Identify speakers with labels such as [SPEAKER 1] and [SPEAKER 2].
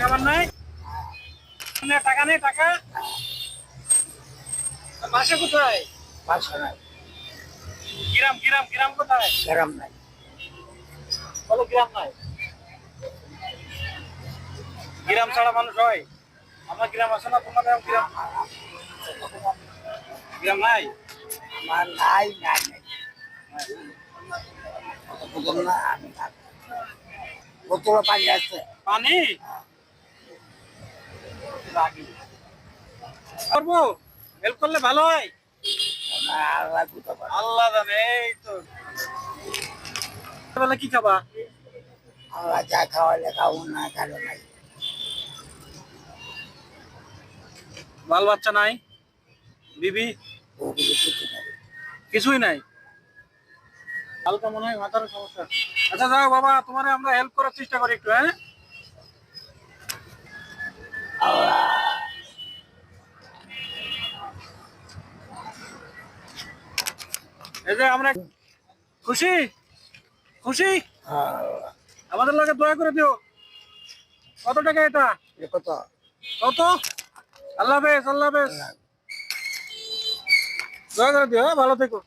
[SPEAKER 1] খাবার নাই, টাকা নেই, টাকা বাসা কোথায়?
[SPEAKER 2] বাসা নাই,
[SPEAKER 1] গ্রাম গ্রাম গ্রাম কোথায়?
[SPEAKER 2] গ্রাম নাই।
[SPEAKER 1] বলো গ্রাম নাই, গ্রাম ছাড়া মানুষ হয়? আমার গ্রাম আছে না, তোমাদের গ্রাম গ্রাম নাই?
[SPEAKER 2] আমার নাই নাই নাই, বুঝলাম না আমি। বোতলে পানি আছে।
[SPEAKER 1] পানি করবো, হেল্প করলে ভালো হয়।
[SPEAKER 2] আল্লাহ বুঝতে পারে।
[SPEAKER 1] আল্লাহ জানে। এই তো বেলা কি খাবা?
[SPEAKER 2] আল্লাহ যা খাওয়ালে খাবো, না খালো নাই।
[SPEAKER 1] বাল বাচ্চা নাই, বিবি
[SPEAKER 2] ওগুলো কিছু নাই।
[SPEAKER 1] কিছুই নাই, হালকা মনে হয় মাথার সমস্যা। আচ্ছা যাও বাবা, তোমারে আমরা হেল্প করার চেষ্টা করি একটু। হ্যাঁ,
[SPEAKER 2] আল্লাহ
[SPEAKER 1] এই যে আমরা খুশি খুশি,
[SPEAKER 2] আল্লাহ
[SPEAKER 1] আমাদের লাগে দয়া করে দিও। কত টাকা এটা?
[SPEAKER 2] কত?
[SPEAKER 1] কত? আল্লাহ হাফেজ, আল্লাহ হাফেজ, দয়া করে দিও। হ্যাঁ, ভালো থেকো।